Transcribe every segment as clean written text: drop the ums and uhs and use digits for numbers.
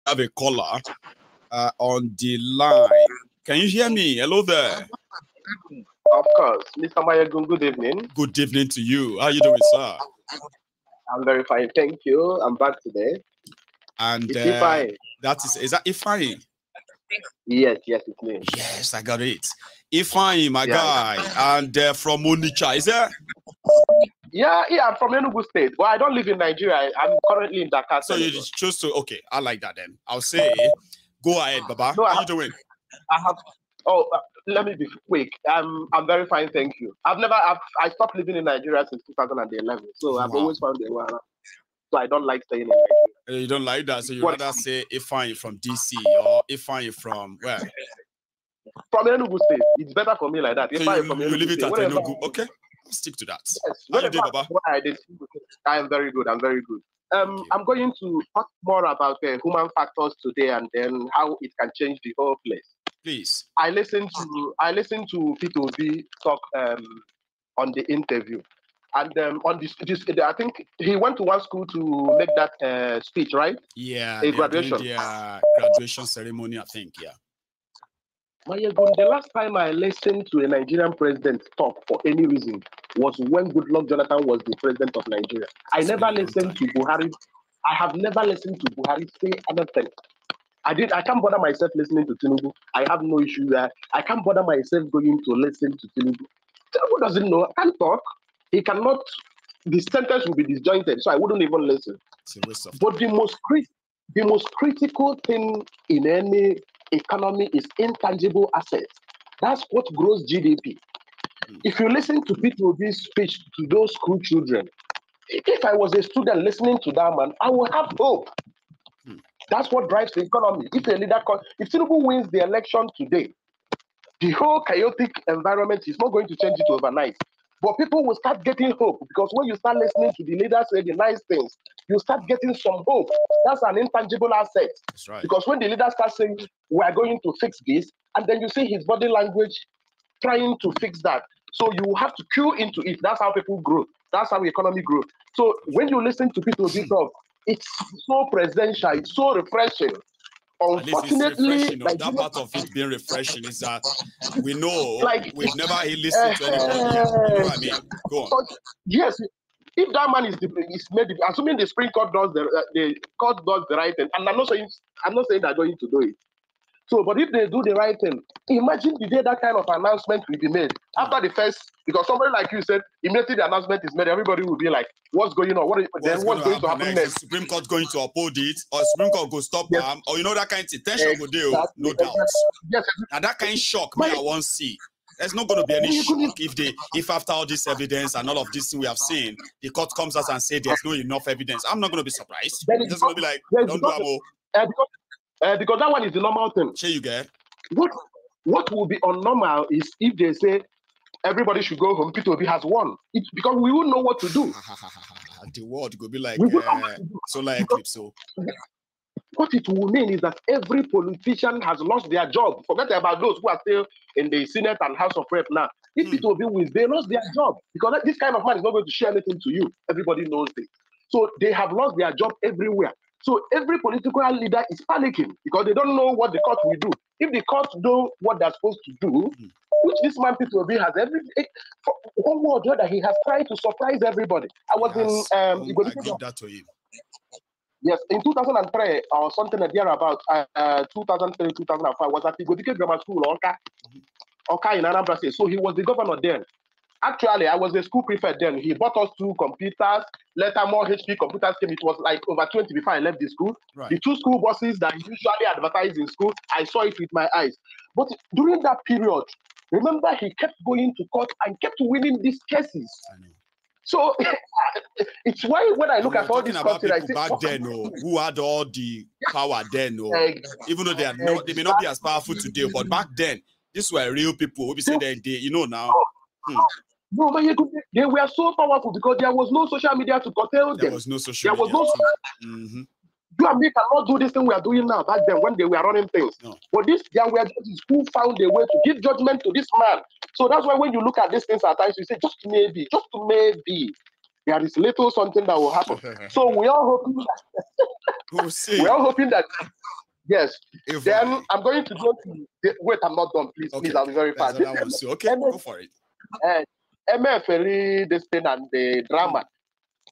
have a caller on the line. Can you hear me? Hello there. Of course. Mr. Mayegun, good evening. Good evening to you. How are you doing, sir? I'm very fine, thank you. I'm back today. And is that Ifeanyi? Yes, it's me. Yes, I got it. Ifeanyi, my guy, and from Onitsha, is there? Yeah, I'm from Enugu State, but I don't live in Nigeria. I'm currently in Dakar. So you just chose to, okay, I like that then. I'll say, go ahead, Baba. No, how you doing? Let me be quick. I'm very fine, thank you. I stopped living in Nigeria since 2011, so I've always found a way around. So I don't like staying in Nigeria. You don't like that, so you rather say Ifeanyi from DC or Ifeanyi from where? From Enugu State. It's better for me like that. So you leave it at Enugu. Okay, stick to that. Yes. How you doing, Baba? I am very good. I'm very good. I'm going to talk more about human factors today and then how it can change the whole place. Please. I listened to Peter Obi talk on the interview, and on this, I think he went to one school to make that speech, right? Yeah, a graduation. Graduation ceremony, I think. Yeah. The last time I listened to a Nigerian president talk for any reason was when Goodluck Jonathan was the president of Nigeria. I never listened to Buhari. I have never listened to Buhari say anything. I can't bother myself listening to Tinubu. I have no issue there. I can't bother myself going to listen to Tinubu. Tinubu doesn't know. I can't talk. He cannot. The sentence will be disjointed, so I wouldn't even listen. But the most critical thing in any economy is intangible assets. That's what grows GDP. If you listen to Peter Obi's speech to those school children, if I was a student listening to that man, I would have hope. That's what drives the economy. If Tinubu wins the election today, the whole chaotic environment is not going to change it overnight. But people will start getting hope, because when you start listening to the leaders say the nice things, you start getting some hope. That's an intangible asset. That's right. Because when the leaders start saying, we are going to fix this, and then you see his body language trying to fix that. So you have to cue into it. That's how people grow. That's how the economy grows. So when you listen to people talk, it's so presidential, it's so refreshing. Unfortunately, that part of it being refreshing is that we know we've never listened to anybody. You know what I mean? Go on. Yes, if that man is made, assuming the Supreme Court does the court does the right thing, and I'm not saying they're going to do it. So, but if they do the right thing, imagine the day that kind of announcement will be made after the first, because somebody like you said, immediately the announcement is made, everybody will be like, "What's going on? What's going to happen next?" Supreme Court going to uphold it, or Supreme Court go stop them, or that kind of tension will do, no doubt. Yes. Now that kind of shock, me, I won't see. There's not going to be any shock if after all this evidence and all of this thing we have seen, the court comes out and say there's no enough evidence. I'm not going to be surprised. It's just going to be like, don't do more. Because that one is the normal thing. Sure, you get. What will be unnormal is if they say everybody should go home, Peter Obi has won. It's because we won't know what to do. The world will be like solar eclipse. So what it will mean is that every politician has lost their job. Forget about those who are still in the Senate and House of Rep now. If Peter Obi wins, they lost their job, because this kind of man is not going to share anything to you. Everybody knows this. So they have lost their job everywhere. So every political leader is panicking because they don't know what the court will do. If the court do what they're supposed to do, which this man Peter Obi has for one way or the other, he has tried to surprise everybody. I was I give that to him. Yes, in 2003 or something there about 2003, 2005, was at the Godike Grammar School, Oka in Anambra State. So he was the governor then. Actually, I was a school prefect then. He bought us 2 computers. Later, more HP computers came. It was like over 20 before I left the school. Right. The 2 school buses that usually advertise in school, I saw it with my eyes. But during that period, remember, he kept going to court and kept winning these cases. So it's why when I look at all these courts, I say, back then, who had all the power then, even though they may not be as powerful today, but back then, these were real people who be saying now. No, but they were so powerful because there was no social media to curtail them. There was no social media. You and me cannot do this thing we are doing now back then when they were running things. No. But there were judges who found a way to give judgment to this man. So that's why when you look at these things at times, you say, just maybe. there is little something that will happen. So we are hoping that we'll see. We are hoping that yes. If then I'm going to go to wait. I'm not done. Please, okay, please. I'll be very fast. Okay, go for it. Emefiole, this thing and the drama.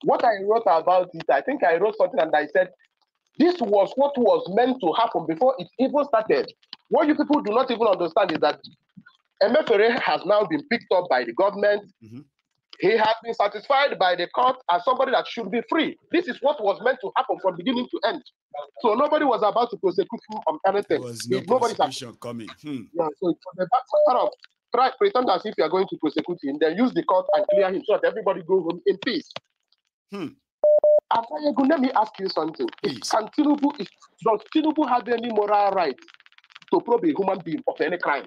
What I wrote about it, I think I wrote something and I said this was what was meant to happen before it even started. What you people do not even understand is that Emefiole has now been picked up by the government. He has been satisfied by the court as somebody that should be free. This is what was meant to happen from beginning to end. So nobody was about to prosecute him on anything. There was no prosecution coming. Yeah, so it was a matter of try pretend as if you are going to prosecute him, then use the court and clear him so that everybody go home in peace. Let me ask you something. Does Tinubu have any moral right to probe a human being of any crime?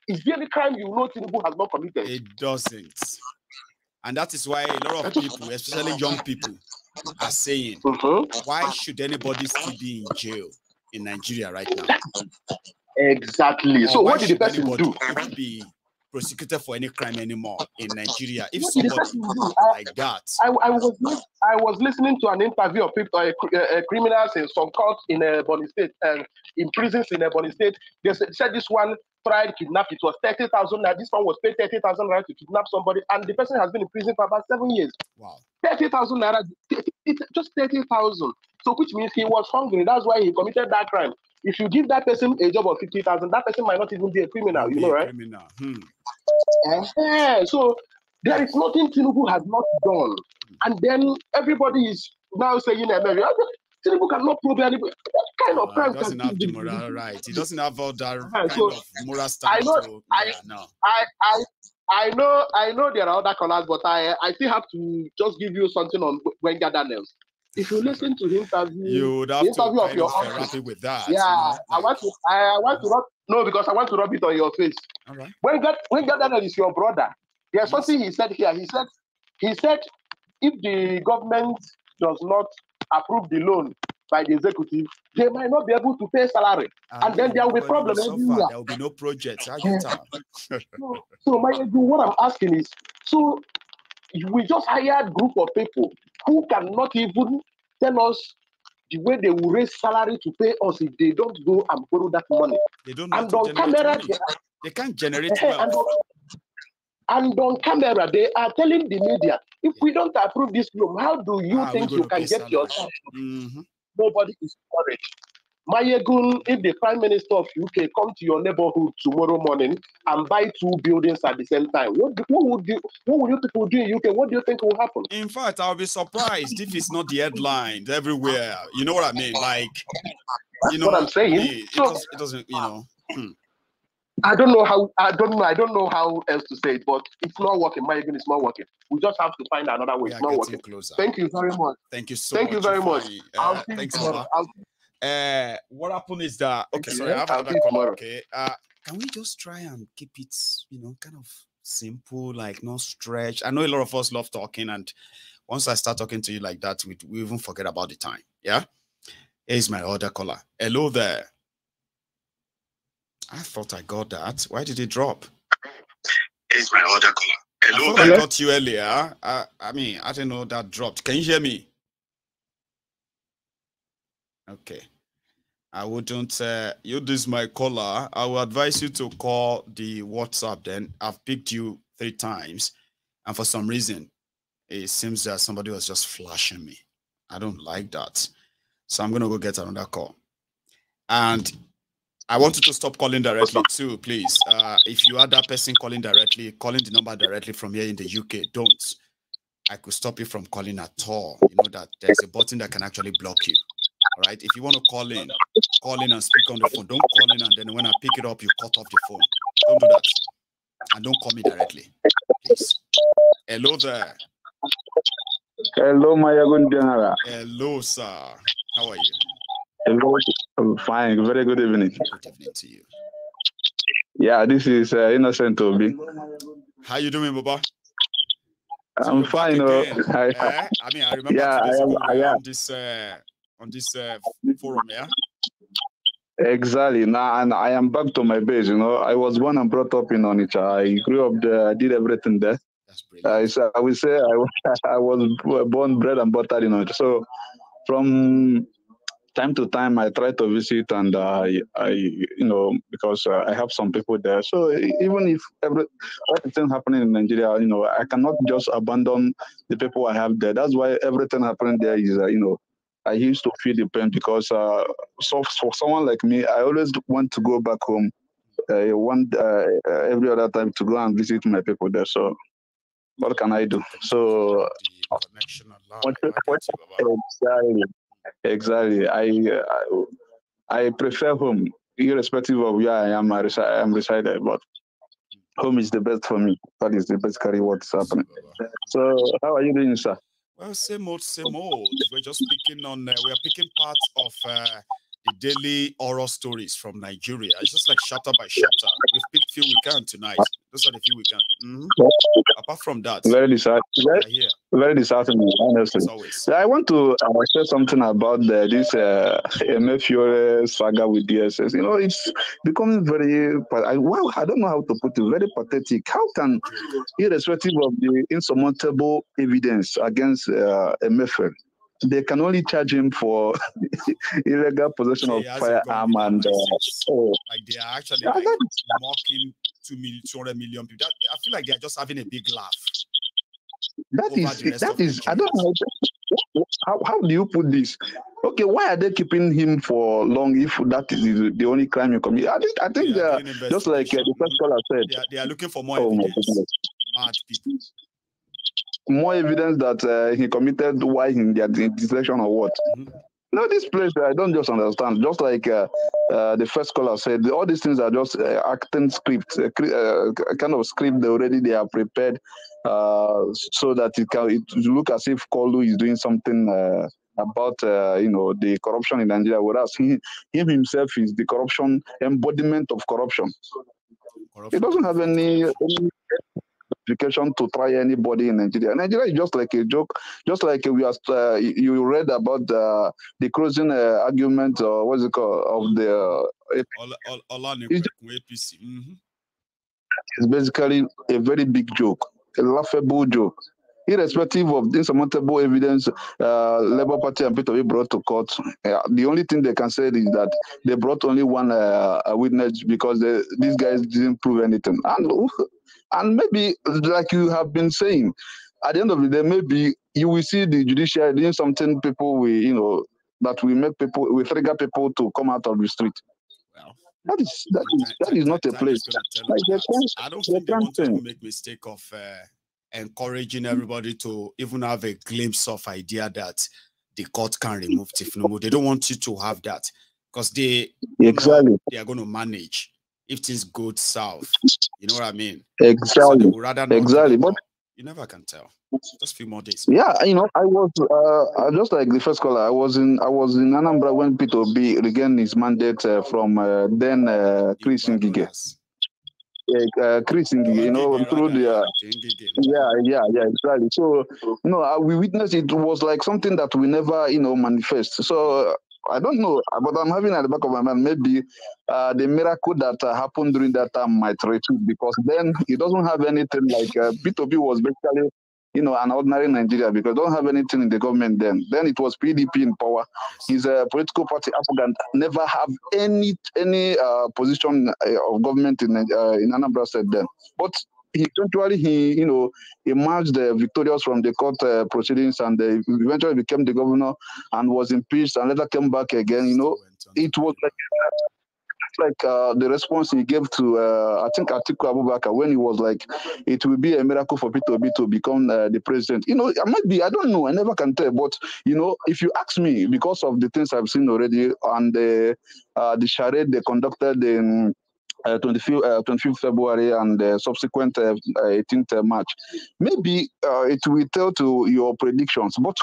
Is there any crime you know Tinubu has not committed? It doesn't. And that is why a lot of people, especially young people, are saying, why should anybody still be in jail in Nigeria right now? Exactly. Or so what did the person do? Even be prosecuted for any crime anymore in Nigeria? If somebody like that. I was listening to an interview of people, criminals in some courts in Ebonyi State and in prisons in Ebonyi State. They said this one tried to kidnap. It was 30,000. This one was paid 30,000 naira to kidnap somebody, and the person has been in prison for about 7 years. Wow. 30,000 naira, just 30,000. So which means he was hungry. That's why he committed that crime. If you give that person a job of 50,000, that person might not even be a criminal. You know, right? So there is nothing Tinubu has not done, and then everybody is now saying America. Tinubu cannot prove anybody. What kind of crime? He doesn't have the moral right. He doesn't have all that kind of moral standard. I know there are other callers, but I still have to just give you something on Wenger Daniels. If you listen to the interview, you would have to kind of therapy with that. Yeah, you know, like... I want to rub. No, because I want to rub it on your face. All right. Wenger Daniels is your brother. There's something he said here. He said if the government does not approve the loan by the executive, they might not be able to pay salary, and then there will be problems everywhere. There will be no projects. So what I'm asking is, so we just hired a group of people who cannot even tell us the way they will raise salary to pay us if they don't go and borrow that money. They don't know how to generate money. They can't generate wealth. And on camera, they are telling the media, if we don't approve this loan, how do you think you can get your salary? Nobody is worried. Mayegun, if the Prime Minister of UK come to your neighborhood tomorrow morning and buy 2 buildings at the same time, what would you people do in UK? What do you think will happen? In fact, I'll be surprised if it's not the headlines everywhere. You know what I mean? Like, you know what I'm saying. It doesn't, you know. I don't know how else to say it, but it's not working. Mayegun, it's not working. We just have to find another way. It's not working. Closer. Thank you very much. Thank you so much. Thank you very much. Thanks, Baba. What happened is that sorry, I have another call. Okay, can we just try and keep it, you know, kind of simple, like no stretch? I know a lot of us love talking, and once I start talking to you like that, we even forget about the time. Yeah, here's my other caller. Hello there. I thought I got that. Why did it drop? Here's my other caller. Hello. I got you earlier. I mean, I didn't know that dropped. Can you hear me? Okay. I wouldn't, you this my caller. I will advise you to call the WhatsApp then. I've picked you 3 times. And for some reason, it seems that somebody was just flashing me. I don't like that. So I'm going to go get another call. And I want you to stop calling directly too, please. If you are that person calling the number directly from here in the UK, don't. I could stop you from calling at all. You know that there's a button that can actually block you. All right. If you want to call in and speak on the phone. Don't call in and then when I pick it up, you cut off the phone. Don't do that. And don't call me directly, please. Hello there. Hello, Mayegun General. Hello, sir. How are you? Hello. I'm fine. Very good evening. Good evening to you. Yeah, this is Innocent Obi. How you doing, Baba? So I'm fine. I mean, I remember on this forum, yeah? Exactly. Now, and I am back to my base, you know. I was born and brought up in Onitsha. I grew up there. I did everything there. I would say I was born bread and butter, So from time to time, I try to visit, and because I have some people there. So even if everything happening in Nigeria, I cannot just abandon the people I have there. That's why everything happening there is, I used to feel the pain because so for someone like me, I always want to go back home. I want every other time to go and visit my people there. So what can I do? So exactly. I prefer home, irrespective of where I am resided, but home is the best for me. That is basically what's happening. So how are you doing, sir? Well, same old, same old. We're just picking on, we are picking parts of the daily horror stories from Nigeria. It's just like chapter by chapter. We've picked few we can tonight. Those are the few we can. Apart from that, very disheartening. Very disheartening, honestly. I want to say something about this Emefiole saga with DSS. It's becoming very. I don't know how to put it. Very pathetic. How can, irrespective of the insurmountable evidence against Emefiole, they can only charge him for illegal possession of firearm and like they are actually mocking 200 million people. I feel like they're just having a big laugh. That is I don't know how do you put this? Okay, why are they keeping him for long if that is the only crime you commit? I think they are just like the first caller said. They are looking for more evidence. Mad people. More evidence that he committed while in their detention or what? This place, I don't just understand. Just like the first caller said, all these things are just acting script, kind of script they are prepared so that it look as if Kolu is doing something about the corruption in Nigeria, whereas him himself is the corruption embodiment of corruption. He doesn't have any application to try anybody in Nigeria. Nigeria is just like a joke, just like you read about the closing argument, or what's it called, of the it's basically a very big joke, a laughable joke. Irrespective of the insurmountable evidence Labour Party and Peter brought to court, the only thing they can say is that they brought only one witness because these guys didn't prove anything. And maybe, like you have been saying, at the end of the day, maybe you will see the judiciary doing something that will make people, will trigger people to come out of the street. Well, that is not a place. I don't think they want to make mistake of encouraging everybody to even have a glimpse of idea that the court can remove Tinubu. They don't want you to have that because they are going to manage if things go south. You know what I mean? Exactly. So they would rather not exactly. But you never can tell. Just a few more days. Yeah, I was just like the first caller. I was in Anambra when Peter B regained his mandate from then Chris Ngige. Chris Ngige, through the exactly. So we witnessed it. Was like something that we never manifest. So I don't know, but I'm having at the back of my mind maybe the miracle that happened during that time might repeat, because then it doesn't have anything like P2P was basically an ordinary Nigeria, because don't have anything in the government then. Then it was PDP in power. His political party, Afghan, never have any position of government in Anambra State then. But eventually he emerged victorious from the court proceedings, and eventually became the governor and was impeached and later came back again. It was like the response he gave to I think Atiku Abubakar when he was like, it will be a miracle for P2B to become the president. I don't know, I never can tell, but if you ask me, because of the things I've seen already and the charade they conducted in 25th February and subsequent 18th March. Maybe it will tell to your predictions, but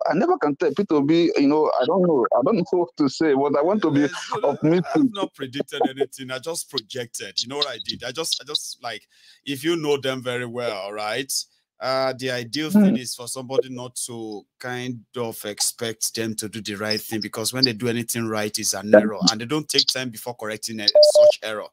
I never can tell. P2B, I don't know what to say, but I want to be optimistic. I've not predicted anything. I just projected. You know what I did? I just like, if you know them very well, right? The ideal thing is for somebody not to kind of expect them to do the right thing, because when they do anything right, it's an error, and they don't take time before correcting such error.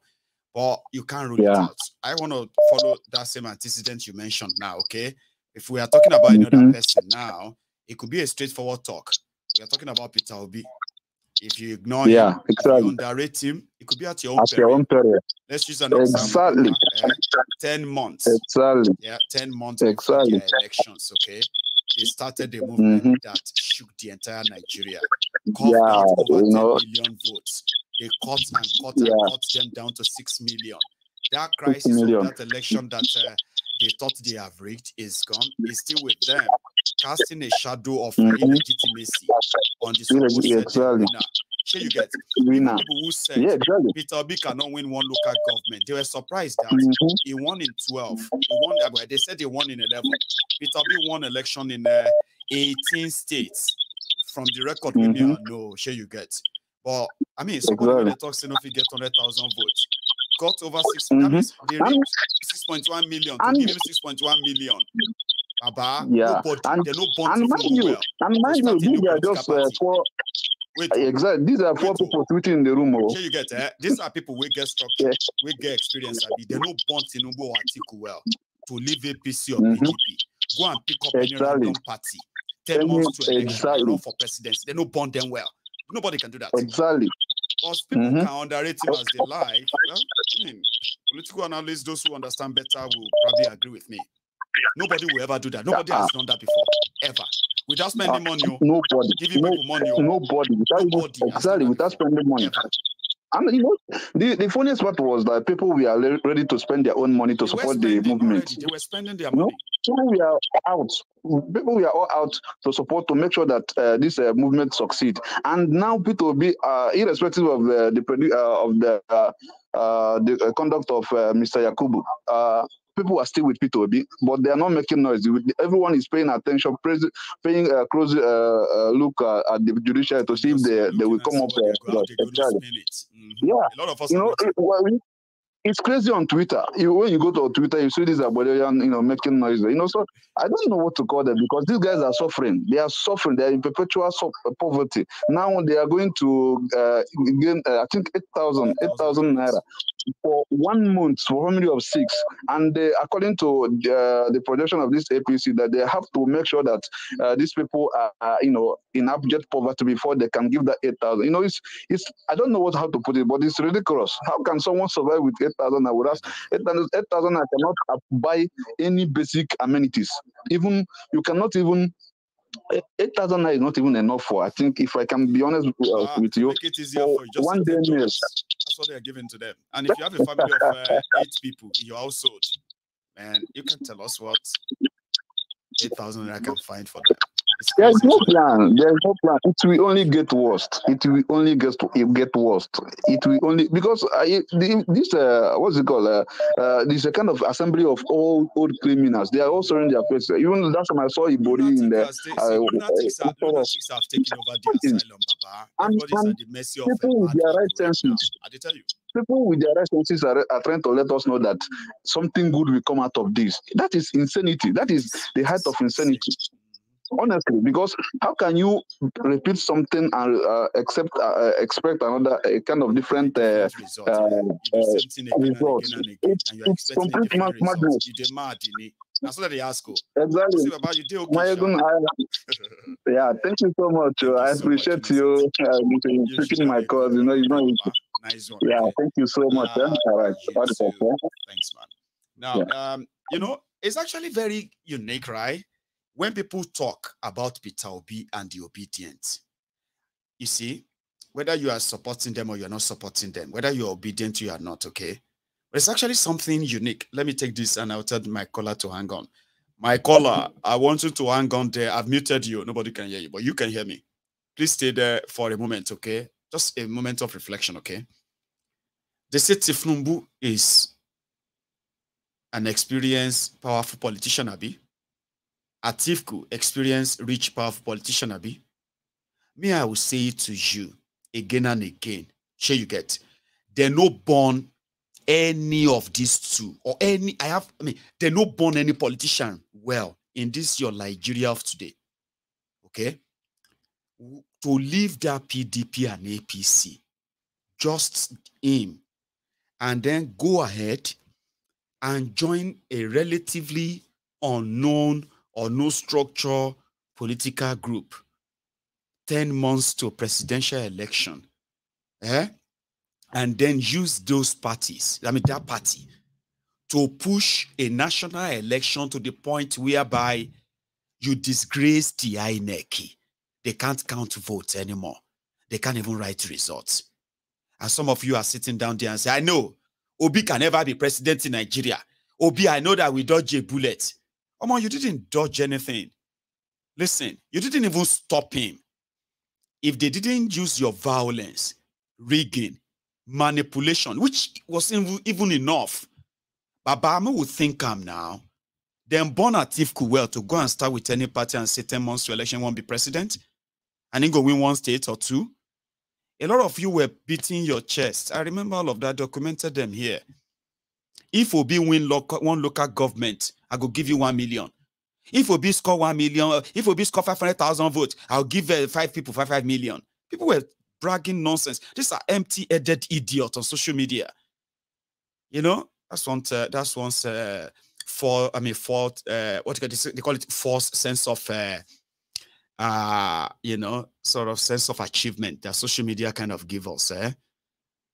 but you can't rule it out. I want to follow that same antecedent you mentioned now, okay? If we are talking about another person now, it could be a straightforward talk. We are talking about Peter Obi. If you ignore him, if you underrate him, it could be at your own peril. Let's use an example. 10 months. Yeah, 10 months before their elections, okay? They started a movement that shook the entire Nigeria. Coughed out over 10 million votes. They cut them down to 6 million. That crisis of that election that they thought they have rigged is gone, is still with them, casting a shadow of illegitimacy on the supposed winner. Sure, you get people who said Peter Obi cannot win one local government. They were surprised that he won in 12. He won. They said he won in 11. Peter Obi won election in 18 states. From the record, we may know. Sure, you get. But I mean, somebody when they talk, say, if you get 100,000 votes, got over 6. That means they reached 6.1 million. To give him 6.1 million. Baba, nobody. They're not born to well. And mind you, these are just four. Exactly. These are four people tweeting in the room. Sure, you get these are people we get structure, we get experience. They're not born Tinubu or Atiku well to leave APC or PDP. Go and pick up any random party. 10 months to election and run for presidency. They don't born them well. Nobody can do that. Exactly. Because people can underrate him as they like. Well, I mean, political analysts, those who understand better, will probably agree with me. Nobody will ever do that. Nobody has done that before, ever. Without spending money, nobody giving people money. Nobody. Exactly, without spending money. Ever. And you know, the funniest part was that people were ready to spend their own money to support the movement. They were spending their money. People were out. People were all out to support, to make sure that this movement succeed. And now people will be, irrespective of the conduct of Mr. Yakubu, people are still with P2B, but they are not making noise. Everyone is paying attention, paying a close look at the judiciary to see if they will come up. Yeah, a lot of us. It's crazy on Twitter. When you go to Twitter, you see these Aborian, making noise. So I don't know what to call them because these guys are suffering. They are suffering. They are in perpetual poverty. Now they are going to gain, I think, 8,000 naira for 1 month for a family of 6. And according to the projection of this APC, that they have to make sure that these people are, in abject poverty before they can give that 8,000. It's I don't know how to put it, but it's ridiculous. How can someone survive with 8,000? I would ask 8,000. I cannot buy any basic amenities. Even you cannot even. 8,000 is not even enough for. I think, if I can be honest with you, make it easier for you. Just one day meals. That's what they are giving to them. And if you have a family of 8 people in your household, and you can tell us what 8,000 I can find for them. There's no plan. It will only get worse. It will only get worse. It will only, because this what's it called? This a kind of assembly of old criminals. They are also in their faces. Even last time I saw Ibori in there. Lunatics have taken over the asylum, Baba. Everybody's at the mercy of people with their right senses. I did tell you. People with their right senses are trying to let us know that something good will come out of this. That is insanity. That is the height of insanity. Honestly, because how can you repeat something and expect another kind of different result? It's complete madness. You're mad, that's what they ask. Exactly. Yeah, thank you so much. I appreciate you taking my call. Nice one. Yeah, thank you so much. All right. Thanks, man. Now, it's actually very unique, right? When people talk about Peter Obi and the obedient, you see, whether you are supporting them or you're not supporting them, whether you're obedient or you're not, okay? But it's actually something unique. Let me take this and I'll tell my caller to hang on. My caller, I want you to hang on there. I've muted you. Nobody can hear you, but you can hear me. Please stay there for a moment, okay? Just a moment of reflection, okay? They say Tinubu is an experienced, powerful politician, Abi. Atiku, experienced, rich, powerful politician, Abi. Me, I will say it to you again and again. Sure, you get. They're not born any of these two or any. They're not born any politician well in this your Nigeria of today. Okay, to leave that PDP and APC, just him and then go ahead and join a relatively unknown or no structure political group 10 months to a presidential election, and then use those parties, that party, to push a national election to the point whereby you disgrace the INEC. They can't count votes anymore. They can't even write results. And some of you are sitting down there and say, I know, Obi can never be president in Nigeria. Obi, I know that we dodge a bullet. Come on, you didn't dodge anything. Listen, you didn't even stop him. If they didn't use your violence, rigging, manipulation, which wasn't even enough, Babama would think I'm now. Then born at Tifkuwell to go and start with any party and say 10 months to election won't be president, and then go win one state or two. A lot of you were beating your chest. I remember all of that, documented them here. If Obi win one local government, I go give you 1 million. If Obi score 1 million, if Obi score 500,000 votes, I'll give 5 people 5 million. People were bragging nonsense. These are empty-headed idiots on social media. You know, that's one. They call it false sense of sort of sense of achievement that social media kind of give us.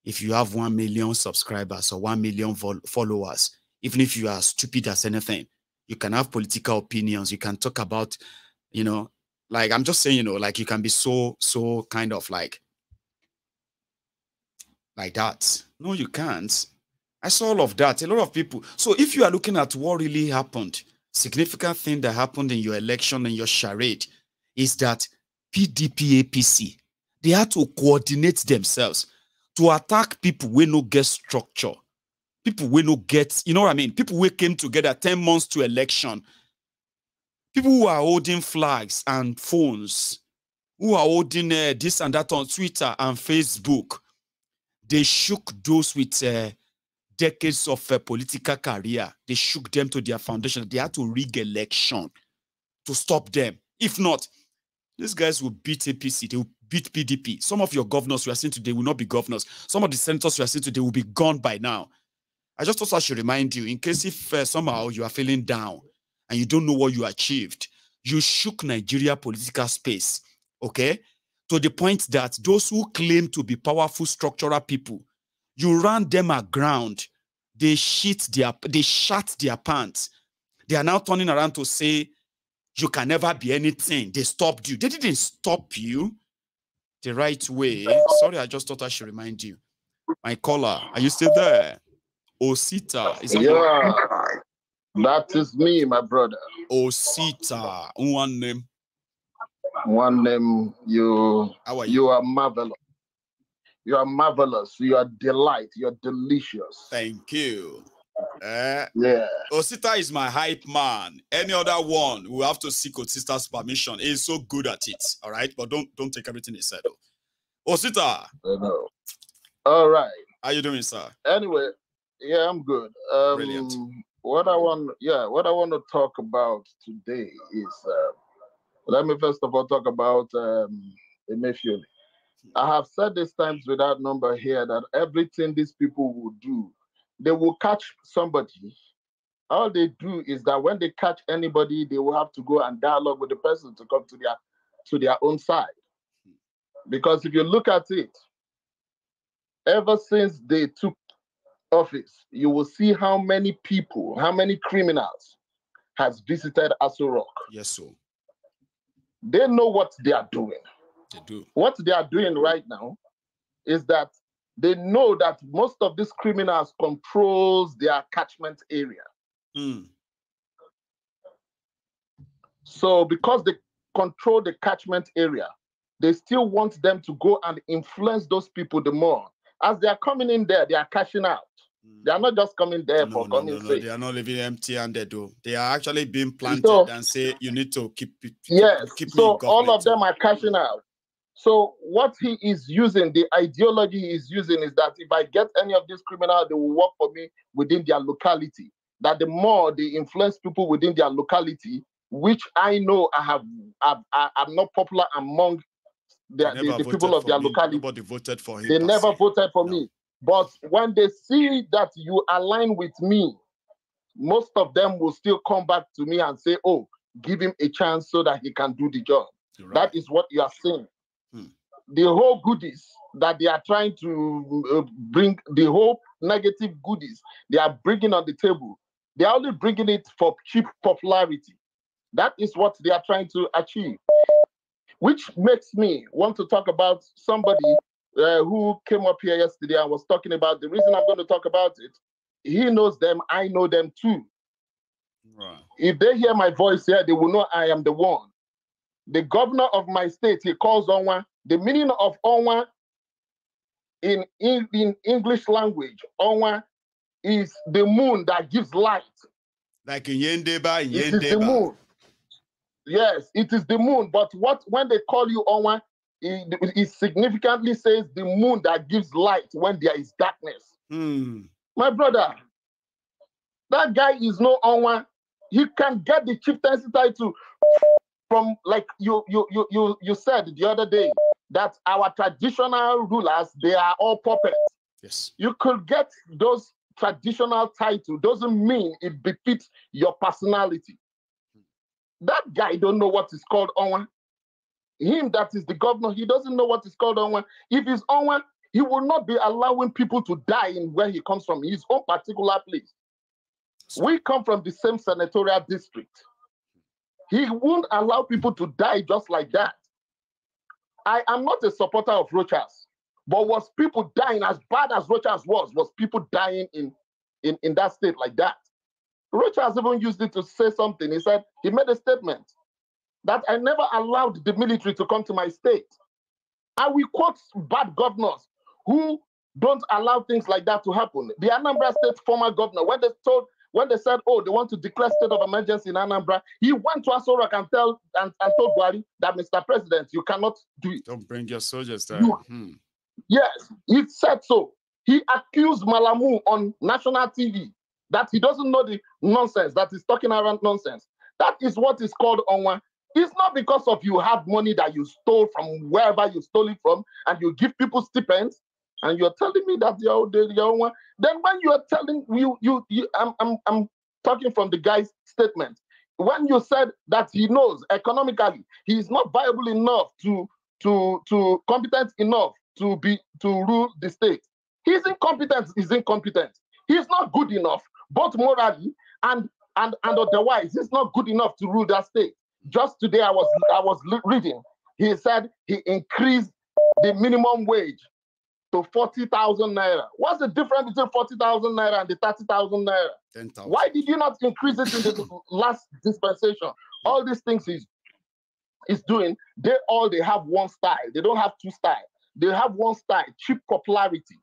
If you have 1 million subscribers or 1 million followers, even if you are stupid as anything, you can have political opinions. You can talk about, like I'm just saying, like you can be so kind of like that. No, you can't. I saw all of that. A lot of people. So if you are looking at what really happened, significant thing that happened in your election and your charade is that PDP, APC, they had to coordinate themselves to attack people who no get structure. People who no get, you know what I mean? People who came together 10 months to election. People who are holding flags and phones, who are holding this and that on Twitter and Facebook. They shook those with decades of political career. They shook them to their foundation. They had to rig election to stop them. If not, these guys will beat APC. They will beat PDP. Some of your governors you are seeing today will not be governors. Some of the senators you are seeing today will be gone by now. I just thought I should remind you, in case if somehow you are feeling down and you don't know what you achieved, you shook Nigeria political space, okay? To the point that those who claim to be powerful structural people, you ran them aground. They shat their pants. They are now turning around to say, you can never be anything. They stopped you. They didn't stop you the right way. Sorry, I just thought I should remind you. My caller, are you still there? Osita. Is that that is me, my brother. Osita. One name. One name. You. How are you? You are marvelous. You are marvelous. You are delight. You're delicious. Thank you. Yeah. Osita is my hype man. Any other one will have to seek Osita's permission. He's so good at it. All right, but don't take everything he said. Osita. All right. How you doing, sir? Anyway, yeah, I'm good. Brilliant. What I want to talk about today is let me first of all talk about Emefiole. I have said this times without number here that everything these people will do, they will catch somebody. All they do is that when they catch anybody, they will have to go and dialogue with the person to come to their own side. Because if you look at it, ever since they took office, you will see how many people, how many criminals has visited Aso Rock. Yes, sir. They know what they are doing. They do. What they are doing right now is that they know that most of these criminals controls their catchment area. So because they control the catchment area, they still want them to go and influence those people the more. As they are coming in there, they are cashing out. They are not just coming there for coming sake. They are not living empty-handed, though. They are actually being planted and say, you need to keep so all of them are cashing out. So what he is using, the ideology he is using is that if I get any of these criminals, they will work for me within their locality. That the more they influence people within their locality, which I know I'm not popular among the people of their locality. Nobody voted for him. They never voted for me. But when they see that you align with me, most of them will still come back to me and say, oh, give him a chance so that he can do the job. Right. That is what you are saying. The whole goodies that they are trying to bring, the whole negative goodies they are bringing on the table, they are only bringing it for cheap popularity. That is what they are trying to achieve. Which makes me want to talk about somebody who came up here yesterday and was talking about the reason I'm going to talk about it. He knows them, I know them too. Right. If they hear my voice here, they will know I am the one. The governor of my state, he calls Onwa. The meaning of Onwa in English language, Onwa is the moon that gives light. Like in Yendeba, in Yendeba. It is the moon. Yes, it is the moon. But when they call you Onwa, it significantly says the moon that gives light when there is darkness. My brother, that guy is no Onwa. He can get the chieftaincy title from, like you said the other day, that our traditional rulers, they are all puppets. Yes. You could get those traditional titles, doesn't mean it befits your personality. That guy don't know what is called Onwa. Him that is the governor, he doesn't know what is called Onwa. If he's Onwa, he will not be allowing people to die in where he comes from, his own particular place. We come from the same senatorial district. He won't allow people to die just like that. I am not a supporter of Rochas, but was people dying as bad as Rochas was people dying in that state like that? Rochas even used it to say something. He said, he made a statement that I never allowed the military to come to my state. I will quote bad governors who don't allow things like that to happen. The Anambra State former governor, when they said, oh, they want to declare state of emergency in Anambra, he went to Aso Rock and told Buhari that, Mr. President, you cannot do it. Don't bring your soldiers there. Yes, he said so. He accused Malamu on national TV that he doesn't know the nonsense, that he's talking around nonsense. That is what is called Onwa. It's not because of you have money that you stole from wherever you stole it from and you give people stipends and you're telling me that you're Onwa. Then when you're telling I'm talking from the guy's statement. When you said that he knows economically he is not viable enough to competent enough to rule the state. He's incompetent. He's not good enough, both morally and otherwise. He's not good enough to rule that state. Just today, I was reading. He said he increased the minimum wage to 40,000 naira. What's the difference between 40,000 naira and the 30,000 naira? 10,000. Why did you not increase it in the last dispensation? All these things he's doing, they have one style. They don't have two styles. They have one style: cheap popularity,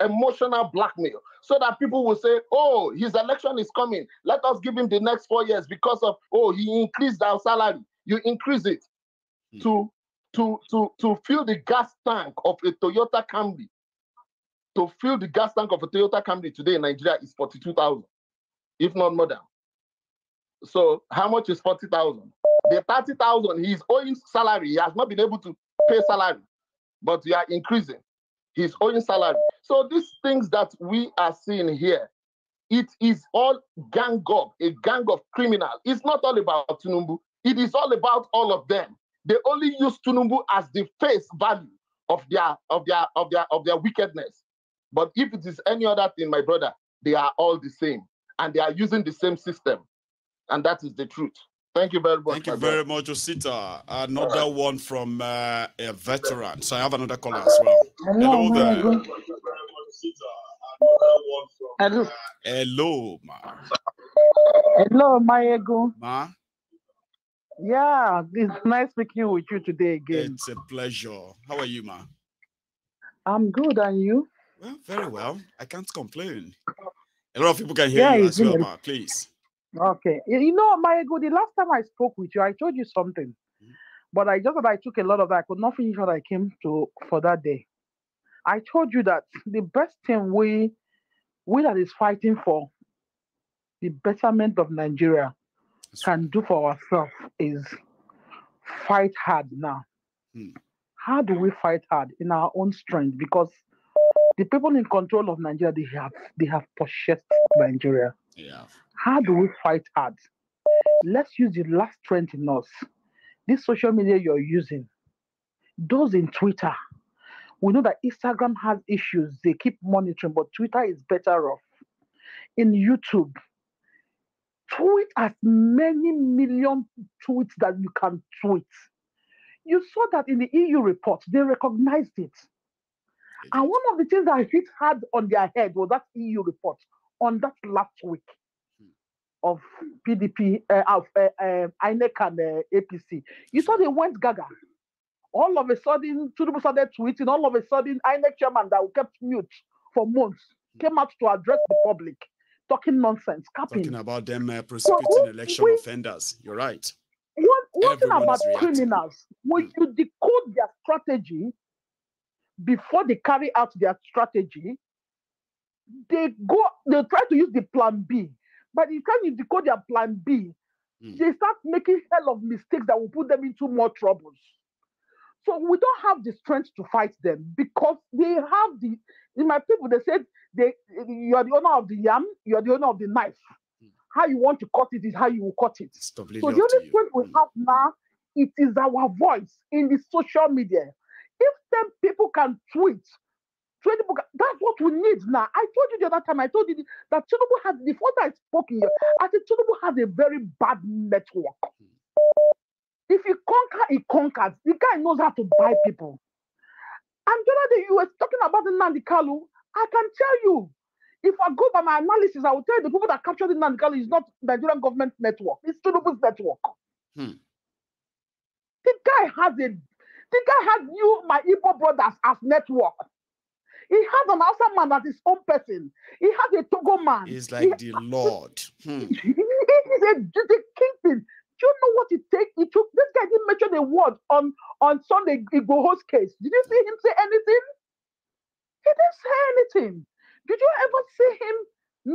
emotional blackmail, so that people will say, oh, his election is coming. Let us give him the next 4 years because of, oh, he increased our salary. You increase it to fill the gas tank of a Toyota Camry. To fill the gas tank of a Toyota Camry today in Nigeria is 42,000, if not more than. So how much is 40,000? The 30,000 he's owing salary. He has not been able to pay salary, but we are increasing his owing salary. So these things that we are seeing here, it is all gang up, a gang of criminals. It's not all about Tinubu. It is all about all of them. They only use Tinubu as the face value of their wickedness. But if it is any other thing, my brother, they are all the same, and they are using the same system, and that is the truth. Thank you very much. Thank you very much, Osita. Another one from a veteran. So I have another caller as well. Hello there. Hello. Hello, ma. Hello, Mayego. Ma. Yeah, it's nice speaking with you today again. It's a pleasure. How are you, ma? I'm good, and you? Well, very well. I can't complain. A lot of people can hear you as well, ma. Please. Okay. You know, Mayego, the last time I spoke with you, I told you something. But I took a lot of that. I could not finish what I came to for that day. I told you that the best thing we that is fighting for the betterment of Nigeria can do for ourselves is fight hard now. How do we fight hard? In our own strength? Because The people in control of Nigeria, they have possessed Nigeria. Yeah. How do we fight hard? Let's use the last strength in us. This social media you're using, those in Twitter, we know that Instagram has issues. They keep monitoring, but Twitter is better off. In YouTube, tweet as many million tweets that you can tweet. You saw that in the EU report, they recognized it. And one of the things that hit hard on their head was that EU report on that last week of PDP, of INEC and APC. You saw they went gaga. All of a sudden, Tinubu started tweeting. All of a sudden, INEC chairman that kept mute for months came out to address the public, talking nonsense, capping. Talking about them prosecuting election offenders. You're right. One thing about criminals, when you decode their strategy before they carry out their strategy, they try to use the plan B. By the time you decode their plan B, they start making hell of mistakes that will put them into more troubles. So we don't have the strength to fight them because they have in my people, they said you are the owner of the yam, you are the owner of the knife. How you want to cut it is how you will cut it. So the only strength we have now, it is our voice in the social media. If 10 people can tweet, 20 people that's what we need now. I told you the other time, I told you that Tinubu has, before I spoke here, I said Tinubu has a very bad network. If he conquers, he conquers. The guy knows how to buy people. And the other day you were talking about the Nnamdi Kanu. I can tell you, if I go by my analysis, I will tell you the people that captured the Nnamdi Kanu is not the Nigerian government network. It's Tinubu's network. The guy has you, my Igbo brothers, as network. He has an Hausa man as his own person. He has a Togo man. He's like the Lord. He is a kingpin. Do you know what it takes? This guy didn't mention a word on Sunday Igboho's case. Did you see him say anything? He didn't say anything. Did you ever see him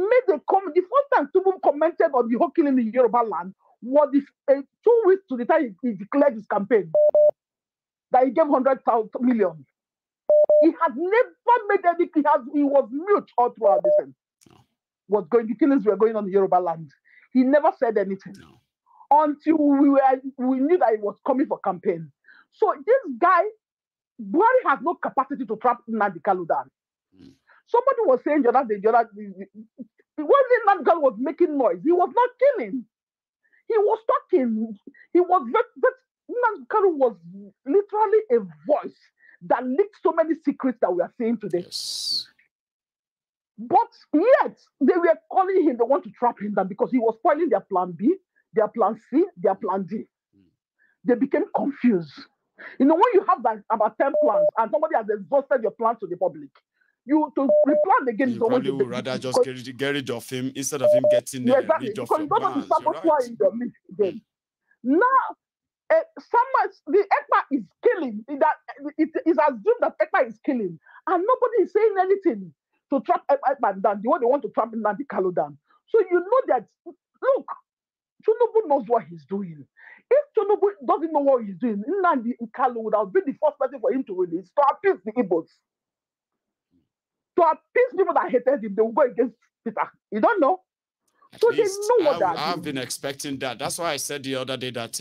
make a comment? The first time Tinubu commented on the whole killing in Yoruba land was 2 weeks to the time he declared his campaign. That he gave 100,000 million. He has never made any. He was mute all throughout this thing. No. The killings were going on in Yoruba land. He never said anything. No. Until we knew that he was coming for campaign. So this guy, Buhari has no capacity to trap Nnamdi Kanu down. Somebody was saying the other day, when Nnamdi Kanu was making noise, he was not killing. He was talking. Nnamdi Kanu was literally a voice that leaked so many secrets that we are seeing today. Yes. But yet, they were calling him, they want to trap him down because he was spoiling their plan B, their plan C, their plan D. They became confused. You know, when you have about 10 plans and somebody has exhausted your plans to the public, you to replan again. You probably would rather just get rid of him instead of him getting rid of your plans. Again. Now, the ECMA is killing. It is assumed that ECMA is killing, and nobody is saying anything to trap ECMA down. The way they want to trap Nnamdi Kanu down. So you know that. Look, Tinubu knows what he's doing. If Tinubu doesn't know what he's doing, Nnamdi Kanu would have been the first person for him to release to appease the Igbos. To appease people that hated him, they will go against Peter. You don't know. So they know what that is. I've been expecting that. That's why I said the other day that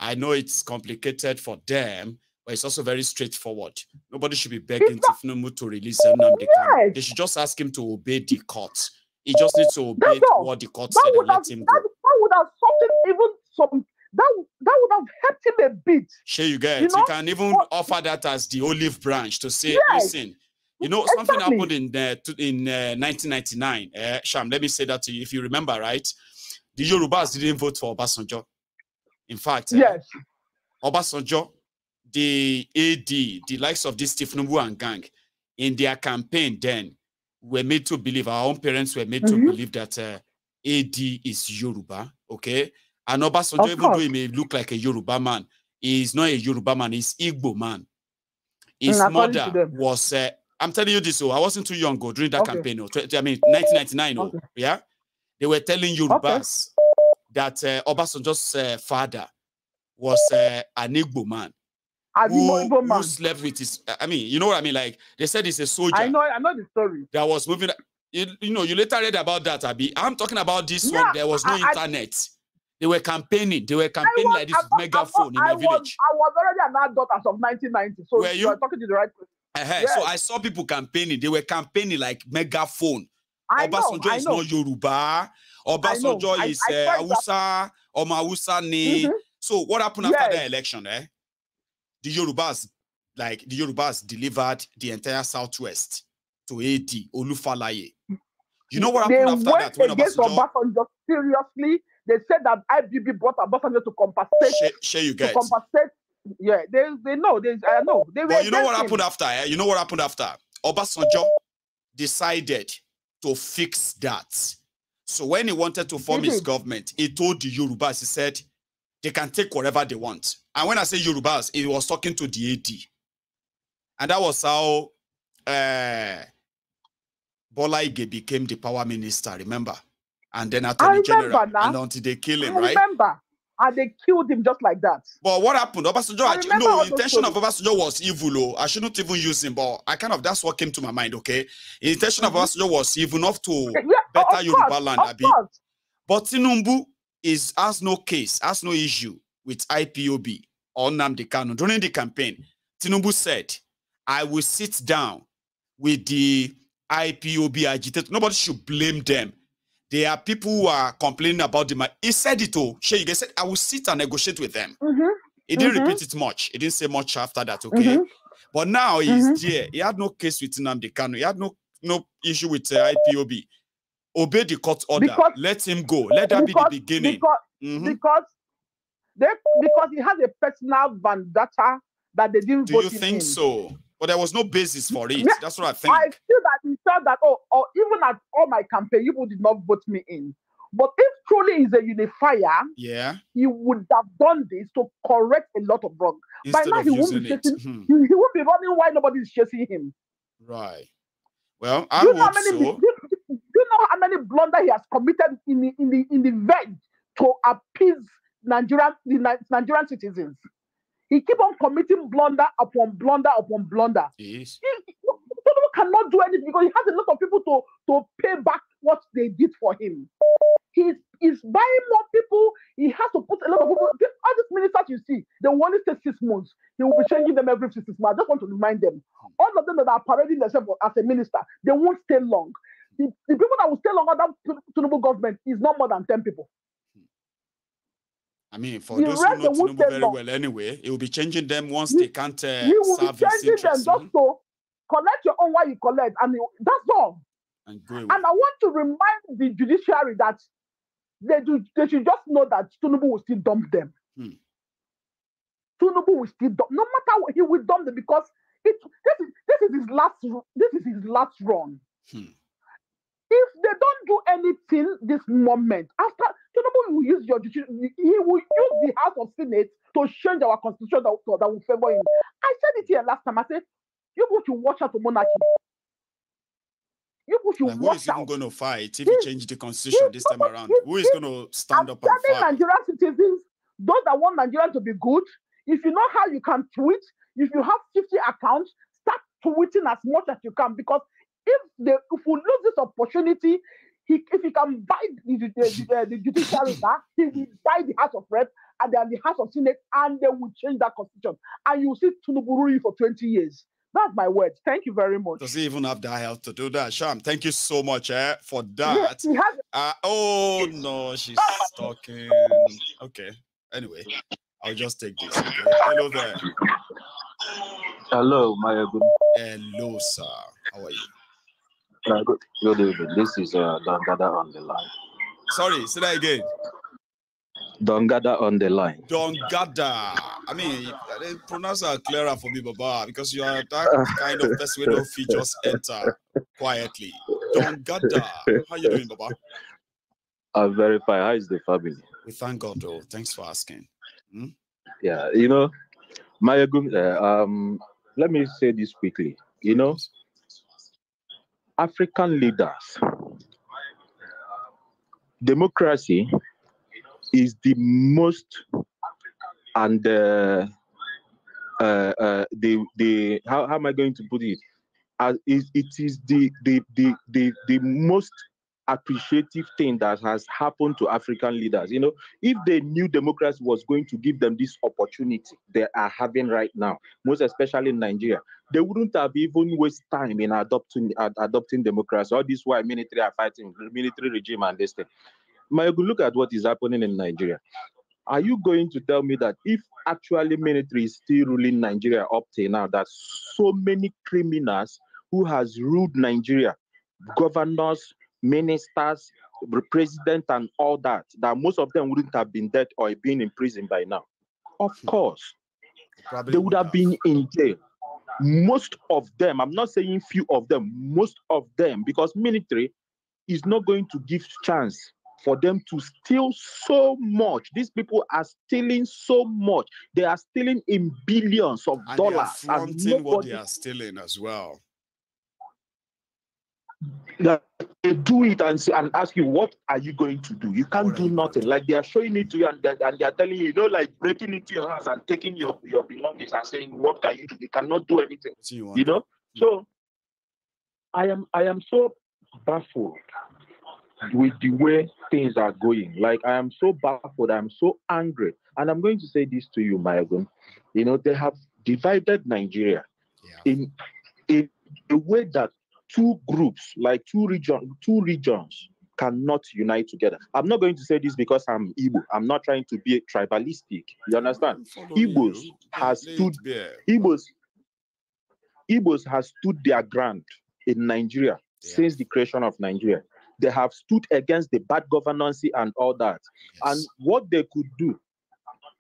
I know it's complicated for them, but it's also very straightforward. Nobody should be begging Tinubu to release Nnamdi Kanu. They should just ask him to obey the court. He just needs to obey what the court said and let him go. That would have something even some. That would have helped him a bit. Sure, you get it. You can even offer that as the olive branch to say, listen, you know, something happened in 1999. Sham, let me say that to you. If you remember, right? The Yorubas didn't vote for Obasanjo. In fact, yes. Obasanjo, the AD, the likes of this Tinubu and gang, in their campaign then, were made to believe, our own parents were made to believe that AD is Yoruba, okay? And Obasanjo, even though he may look like a Yoruba man, he is not a Yoruba man, he's Igbo man. His mother was, I'm telling you this, so I wasn't too young during that campaign, 1999, yeah? They were telling Yorubas that Obasanjo's father was an Igbo man. who slept with his, I mean, you know what I mean? Like, they said it's a soldier. I know the story. That was moving. You know, you later read about that, Abi. I'm talking about this one. There was no internet. They were campaigning. They were campaigning like this with megaphone in my village. I was already an adult as of 1990. So you are talking to the right person. Yes. So I saw people campaigning. They were campaigning like megaphone. Obasanjo is not Yoruba. Obasanjo is Hausa. Oma Hausa ni. So what happened after the election? The Yorubas delivered the entire Southwest to AD Olufalaye. You know what happened after that? When Obasanjo, seriously, they said that IBB brought Obasanjo to compensate. Share you guys. To compensate. Yeah, they know. I know. But you know what happened after? You know what happened after? Obasanjo decided to fix that. So when he wanted to form his government, he told the Yorubas, he said, they can take whatever they want. And when I say Yorubas, he was talking to the AD. And that was how Bola Ige became the power minister, remember? And then Attorney General. And until they kill him, right? I remember. And they killed him just like that. But what happened? Obasanjo, the intention of Obasanjo was evil. I shouldn't even use him, but that's what came to my mind, okay? The intention of Obasanjo was evil enough to better Yoruba land, Abi. But Tinubu has no case, has no issue with IPOB or Nnamdi Kanu. During the campaign, Tinubu said, I will sit down with the IPOB agitators. Nobody should blame them. There are people who are complaining about them. He said it all. He said, I will sit and negotiate with them. He didn't repeat it much. He didn't say much after that, okay? But now he's there. He had no case with Nnamdi Kanu. He had no issue with IPOB. Obey the court order. Let him go. Let that be the beginning. Because he has a personal vendetta that they didn't vote him in. Do you think so? But there was no basis for it. That's what I think. I feel that he said that, even at all my campaign, people did not vote me in. But if truly he's a unifier, he would have done this to correct a lot of wrong. By now, he won't be chasing. He won't be running while nobody is chasing him. Right. Well, I hope so. Do you know how many blunders he has committed in the verge to appease Nigerian citizens? He keep on committing blunder upon blunder upon blunder. Yes. He cannot do anything because he has a lot of people to pay back what they did for him. He's buying more people. He has to put a lot of people. All these ministers you see, they will only stay 6 months. He will be changing them every 6 months. I just want to remind them. All of them that are parading themselves as a minister, they won't stay long. The people that will stay long under Tinubu government is not more than 10 people. I mean, for those who know Tinubu very well anyway, it will be changing them once they can't serve his interests. He will be changing them just to collect your own while you collect. And that's all. And I want to remind the judiciary that they should just know that Tinubu will still dump them. Tinubu will still dump. No matter what, he will dump them because this is his last run. If they don't do anything this moment, after Tinubu will use he will use the House of Senate to change our constitution that will favor him. I said it here last time. I said, you should watch out for monarchy. You should watch out. Who is even going to fight if he changes the constitution this time around? Who is going to stand up and fight? Nigerian citizens, those that want Nigeria to be good, if you know how you can tweet, if you have 50 accounts, start tweeting as much as you can because if we lose this opportunity, if he can buy the judiciary, he will buy the House of Reps and then the House of Senate, and they will change that constitution. And you will see Tinubu ruling for 20 years. That's my word. Thank you very much. Does he even have the health to do that? Sham, thank you so much for that. Yes, oh, no, she's talking. Okay. Anyway, I'll just take this. Okay. Hello there. Hello, my good. Hello, sir. How are you? Good evening. This is Dongada on the line. Sorry, say that again. Dongada on the line. Dongada. I mean, they pronounce it clearer for me, Baba, because you are that kind of person who don't just enter quietly. Dongada. How you doing, Baba? I'm very fine. How is the family? We thank God, though. Thanks for asking. Yeah, Mayagun, let me say this quickly. African leaders, democracy is the most and how am I going to put it? It is the most appreciative thing that has happened to African leaders. You know, if they knew democracy was going to give them this opportunity they are having right now, most especially in Nigeria, they wouldn't have even wasted time in adopting democracy. All this why military are fighting, military regime and this thing. Look at what is happening in Nigeria. Are you going to tell me that if actually military is still ruling Nigeria up till now, that so many criminals who has ruled Nigeria, governors, ministers, the president and all that most of them wouldn't have been dead or been in prison by now? Of course. They would have been in jail. Most of them, I'm not saying few of them, most of them, because military is not going to give chance for them to steal so much. These people are stealing so much. They are stealing in billions of dollars. They are fronting what they are stealing as well. They do it and ask you, what are you going to do? You can't do nothing. Like they are showing it to you and they are telling you, you know, like breaking into your house and taking your belongings and saying, what can you do? You cannot do anything. You know? So I am so baffled with the way things are going. Like I am so baffled, I'm so angry. And I'm going to say this to you, Mayagun. You know, they have divided Nigeria in a way that two groups, like two regions cannot unite together. I'm not going to say this because I'm Igbo. I'm not trying to be tribalistic. You understand? Igbos has stood their ground in Nigeria since the creation of Nigeria. They have stood against the bad governance and all that. And what they could do,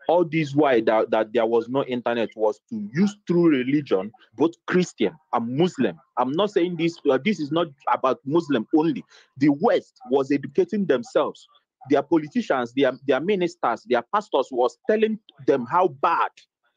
all this while that there was no internet, was to use through religion, both Christian and Muslim. I'm not saying this, this is not about Muslim only. The West was educating themselves. Their politicians, their ministers, their pastors was telling them how bad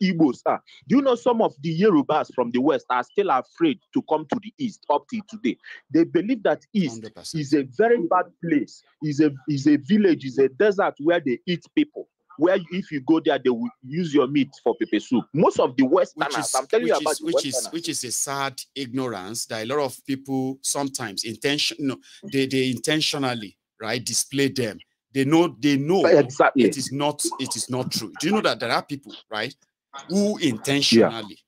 Igbos are. Do you know some of the Yorubas from the West are still afraid to come to the East up till today? They believe that East 100%. Is a very bad place, is a village, is a desert where they eat people. Where if you go there, they will use your meat for pepper soup. Most of the Westerners, I'm telling you about which is a sad ignorance that a lot of people sometimes they intentionally display them. They know exactly it is not true. Do you know that there are people who intentionally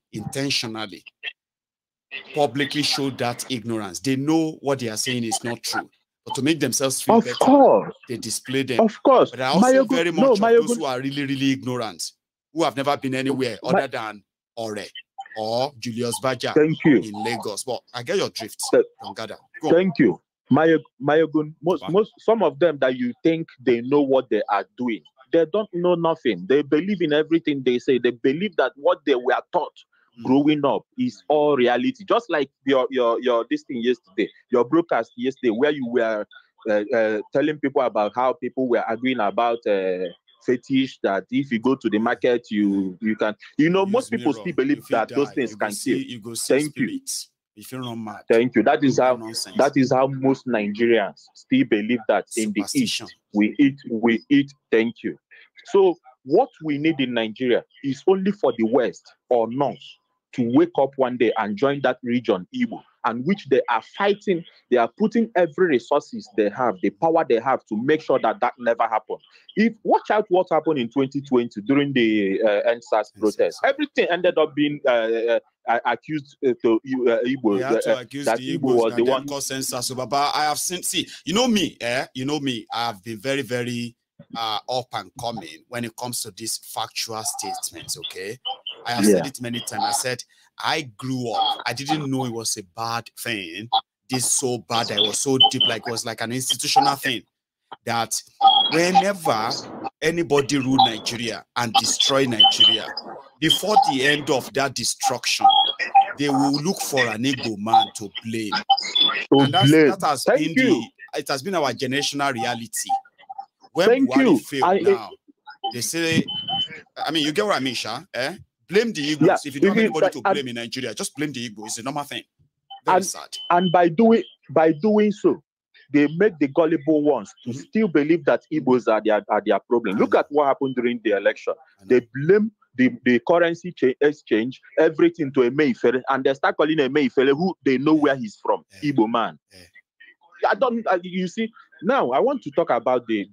publicly show that ignorance? They know what they are saying is not true. But to make themselves feel better, they display them. Of course. But there are also very much of those who are really, really ignorant, who have never been anywhere other than Ore or Julius Baja in Lagos. But I get your drift. Thank you. Mayogun, some of them that you think they know what they are doing, they don't know nothing. They believe in everything they say. They believe that what they were taught growing up is all reality. Just like your this thing yesterday, your broadcast yesterday, where you were telling people about how people were arguing about fetish, that if you go to the market, you can, most people still believe that those things can kill. Thank you. If you're not mad. Thank you. That is how most Nigerians still believe that in the East we eat. Thank you. So what we need in Nigeria is only for the West or North to wake up one day and join that region, Igbo, and which they are fighting. They are putting every resources they have, the power they have, to make sure that never happens. Watch out what happened in 2020 during the NSAS protest. Everything ended up being accused to Igbo. That Igbo was the one called census. But I have seen. See, you know me. I have been very, very up and coming when it comes to these factual statements. Okay. I have said it many times. I said, I grew up. I didn't know it was a bad thing. This so bad that it was so deep, like it was like an institutional thing. That whenever anybody ruled Nigeria and destroyed Nigeria, before the end of that destruction, they will look for an Igbo man to blame. And that has been it has been our generational reality. When Buhari failed now, they say, I mean, you get what I mean, Sha? Blame the Igbos. If you don't have anybody to blame in Nigeria, just blame the Igbos. It's a normal thing. Very sad. And by doing so, they make the gullible ones to still believe that Igbos are their problem. Look at what happened during the election. They blame the currency exchange, everything to Emefiole, and they start calling Emefiole who they know where he's from, Igbo man. I don't. You see, now I want to talk about the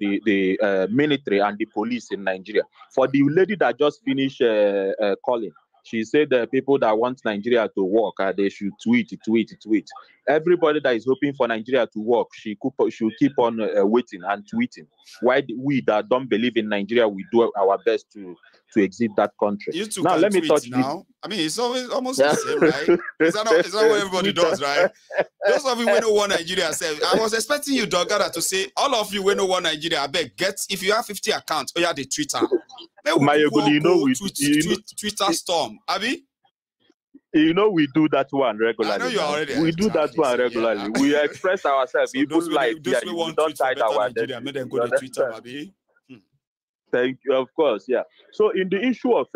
military and the police in Nigeria. For the lady that just finished calling, she said the people that want Nigeria to work, they should tweet. Everybody that is hoping for Nigeria to work, should keep on waiting and tweeting. Why we that don't believe in Nigeria, we do our best to exit that country. You two now let me touch now. I mean, it's always almost the same, right? Is that what everybody does, right? Those of you who don't want Nigeria, say, I was expecting you, Dogada, to say, all of you who don't want Nigeria, I beg, if you have 50 accounts, or you have the Twitter. Twitter storm, Abby. You know we do that one regularly. I know you already. We do that one regularly. Yeah. We express ourselves. So even like we don't hide our Nigeria. Make them go to Twitter, Abby. Thank you, of course, yeah. So in the issue of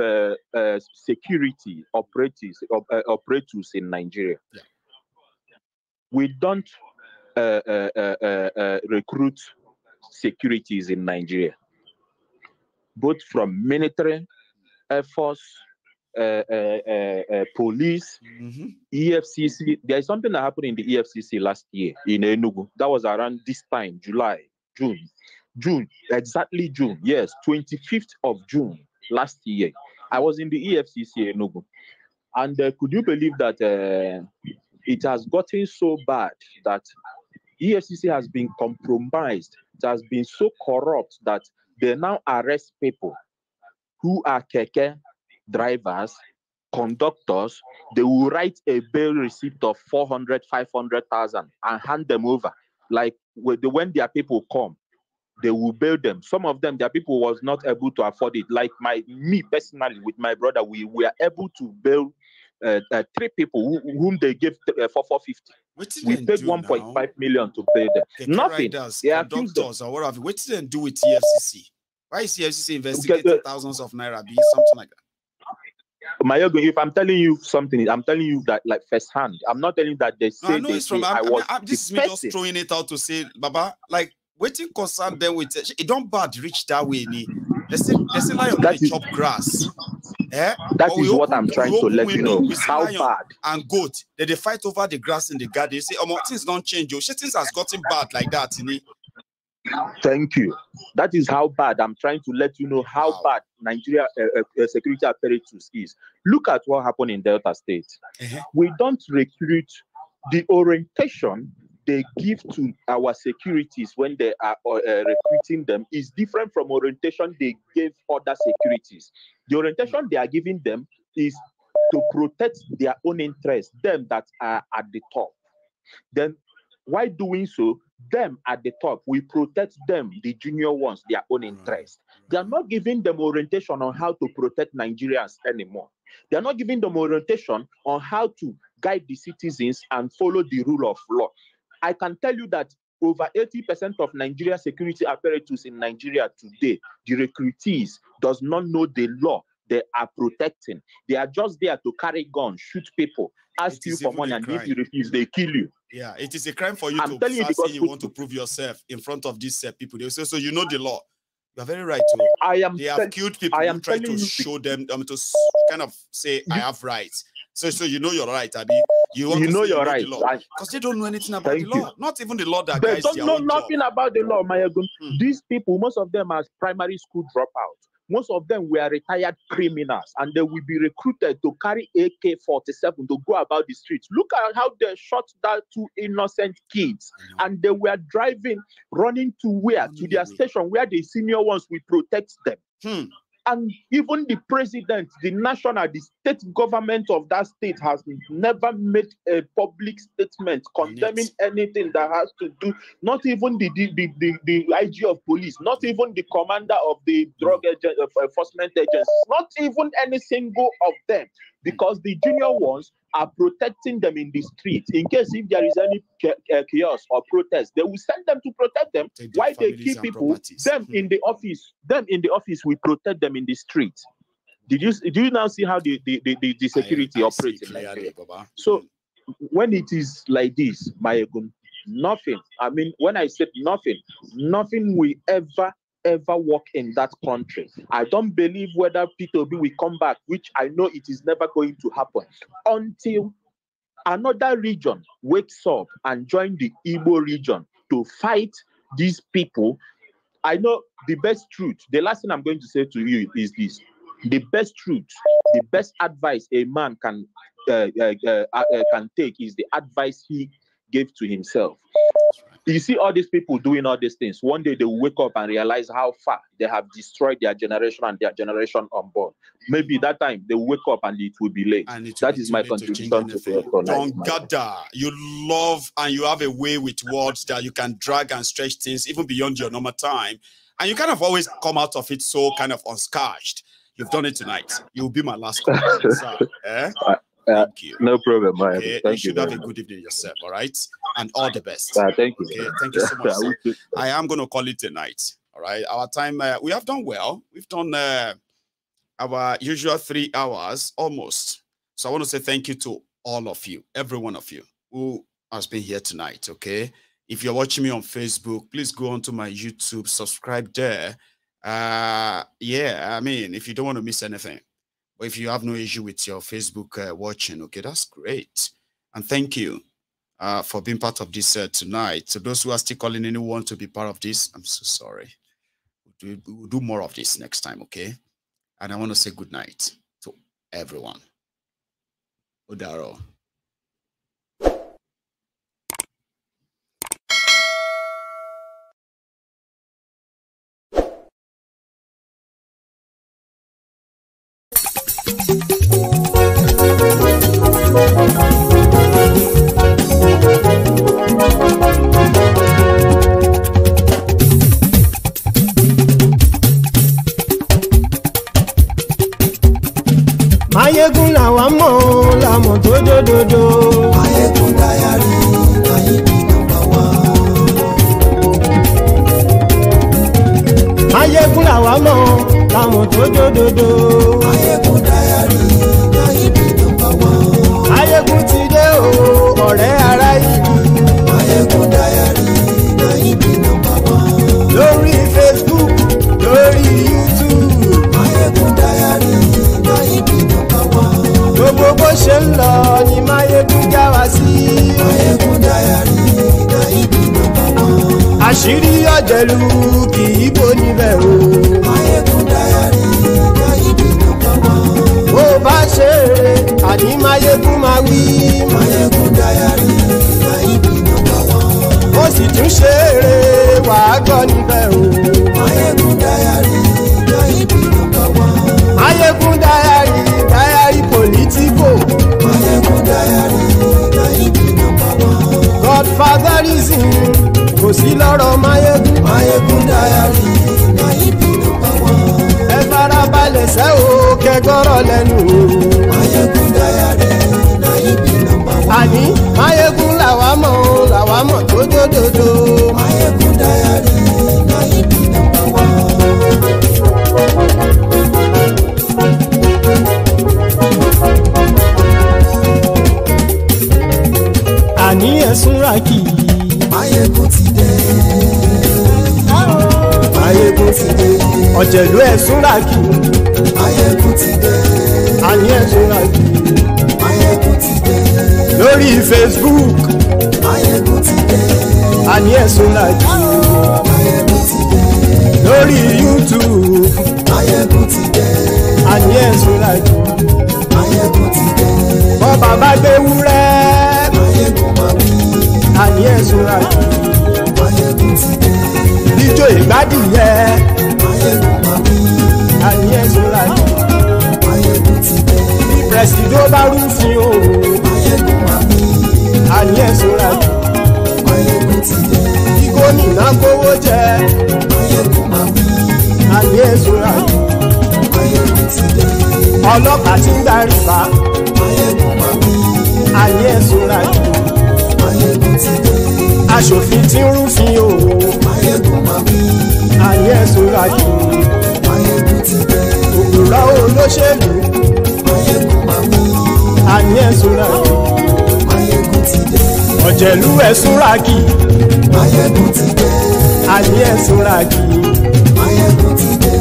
security operatives in Nigeria, we don't recruit securities in Nigeria, both from military, Air Force, police, EFCC. There is something that happened in the EFCC last year in Enugu. That was around this time, June, exactly June. Yes, 25th of June last year. I was in the EFCC Enugu. And could you believe that it has gotten so bad that EFCC has been compromised? It has been so corrupt that they now arrest people who are keke drivers, conductors. They will write a bail receipt of 400, 500,000 and hand them over. Like when their people come, they will bail them. Some of them, their people was not able to afford it. Like me personally, with my brother, we were able to bail 3 people whom they gave for 450. We paid 1.5 million to pay them. Nothing. Riders, conductors, or whatever. What did they do with EFCC? Why is EFCC investigating thousands of naira? Something like that. Mayogo, if I'm telling you something, I'm telling you that like firsthand. I'm not telling you that they say. No, it's from. This is me just throwing it out to say, Baba, like waiting concern them with it. Don't bad reach that way. They say lion they chop grass. That is what I'm trying to let you know. How bad and goat they fight over the grass in the garden. You say, things don't change. Things has gotten bad like that. Thank you. That is how bad. I'm trying to let you know how bad Nigeria security apparatus is. Look at what happened in Delta State. We don't recruit. The orientation they give to our securities when they are recruiting them is different from orientation they gave other securities. The orientation they are giving them is to protect their own interests, them that are at the top. Then, while doing so, them at the top, we protect them, the junior ones, their own interest. They are not giving them orientation on how to protect Nigerians anymore. They are not giving them orientation on how to guide the citizens and follow the rule of law. I can tell you that over 80% of Nigeria security apparatus in Nigeria today, the recruitees does not know the law they are protecting. They are just there to carry guns, shoot people, ask you for money, and if you refuse, they kill you. Yeah, it is a crime for you to say you want to prove yourself in front of these people. They say, so you know the law. You are very right. They have killed people who try to show them, to kind of say, I have rights. So you know you're right, Abi. You know you're right. Because they don't know anything about the law. Not even the law that they don't know nothing about the law, Mayagun. These people, most of them are primary school dropouts. Most of them were retired criminals, and they will be recruited to carry AK-47 to go about the streets. Look at how they shot that 2 innocent kids, and they were running to where? To their station where the senior ones will protect them. And even the president, the state government of that state has never made a public statement condemning anything that has to do, not even the IG of police, not even the commander of the drug enforcement agencies, not even any single of them, because the junior ones are protecting them in the streets. In case if there is any chaos or protest, they will send them to protect them. While they keep people, them in the office, we protect them in the streets. Do you now see how the security operates in Nigeria? So when it is like this, nothing. I mean, when I said nothing will ever work in that country. I don't believe whether P2B will come back, which I know it is never going to happen until another region wakes up and join the Igbo region to fight these people. I know the best truth. The last thing I'm going to say to you is this. The best truth, the best advice a man can take is the advice he gave to himself. You see all these people doing all these things. One day they will wake up and realize how far they have destroyed their generation and their generation unborn. Maybe that time they will wake up and it will be late. That is my contribution to Don't gather. You love and you have a way with words that you can drag and stretch things even beyond your normal time. And you kind of always come out of it so kind of unscarched. You've done it tonight. You'll be my last call. Thank you. No problem, man. Okay, Thank you you. Should have a good evening yourself, all right? And all the best. Thank you. Okay, thank you so much. Sir. I am going to call it a night, all right? Our time, we have done well. We've done our usual 3 hours almost. So I want to say thank you to all of you, every one of you who has been here tonight, okay? If you're watching me on Facebook, please go onto my YouTube, subscribe there. Yeah, I mean, if you don't want to miss anything. But if you have no issue with your Facebook watching, okay, that's great. And thank you for being part of this tonight. So those who are still calling anyone to be part of this, I'm so sorry. We'll do more of this next time, okay? And I want to say good night to everyone. Odaro. Mayegun làwa mọ̀ làmọ̀ tó dòdòdò. Mayegun Diary Nayibi #1. Mayegun làwa mọ̀ làmọ̀ tó dòdòdò. Mayegun Diary Nayibi #1. Mayegun ti dé o ọ̀rẹ́ ará ìlú. Mayegun Diary Nayibi #1. Lórí Facebook lórí YouTube. Mayegun Diary Nayibi #1. Gbogbo bó ṣe ń lọ ni Mayegun já wa sí. Mayegun Diary Nayibi #1. Àṣírí ọ̀jẹ̀lú kì í bò níbẹ̀ o. Mayegun Diary Nayibi #1. Bó bá ṣe eré àní Mayegun máa wí. Mayegun Diary Nayibi #1. Ó sì tún ṣe eré wàá gbọ́ níbẹ̀ o. Mayegun Diary Nayibi #1. Mayegun Diary politico. Mayegun Diary Nayibi #1. Godfatherism kò sí lọ́rọ̀ Mayegun. Mayegun Diary Nayibi #1. Ẹ farabalẹ̀ sẹ́ o kẹgọ́rọ̀ lẹ́nu. Mayegun Diary Nayibi #1. Àní Mayegun làwa mọ̀ tó dòdòdò. Mayegun Diary Nayibi #1. Àní ẹ̀sùn rákì. Mayegun ti dé. Mayegun ti dé. Ọ̀jẹ̀lú ẹ̀sùn rákì. Mayegun ti dé. Àní ẹ̀sùn rákì. Mayegun ti dé. Lórí Facebook. Mayegun ti dé. Àní ẹ̀sùn rákì. Mayegun ti dé. Lórí YouTube. Mayegun ti dé. Àní ẹ̀sùn rákì. Mayegun ti dé. Bọ́ bàbá gbé wúrẹ́. Mayegun máa wí. Àní ẹ̀sùn rákì. Mayegun ti dé. Ijó ìgbádìyẹ. Mayegun máa wí. Àní ẹ̀sùn rákì. Mayegun ti dé. Bí pẹ̀sìdó bá rúfin o. Mayegun máa wí. Àní ẹ̀sùn rákì. Mayegun ti dé. Bí gómìnà kówó jẹ. Mayegun máa wí. Àní ẹ̀sùn rákì. Mayegun ti dé. Ọlọ́pàá ti ń gba rìbá. Mayegun máa wí. Àní ẹ̀sùn rákì. Mayegun ti dé. Aṣòfin tí ń rúfin o. Mayegun máa wí. Àní ẹ̀sùn rákì. Mayegun ti dé. Òpùrọ́ olóṣèlú. Mayegun máa wí. Àní ẹ̀sùn rákì. Mayegun ti dé. Ọ̀jẹ̀lú ẹ̀sùn rákì. Mayegun ti dé. àní ẹ̀sùn ra kì í. Máyégún ti dé.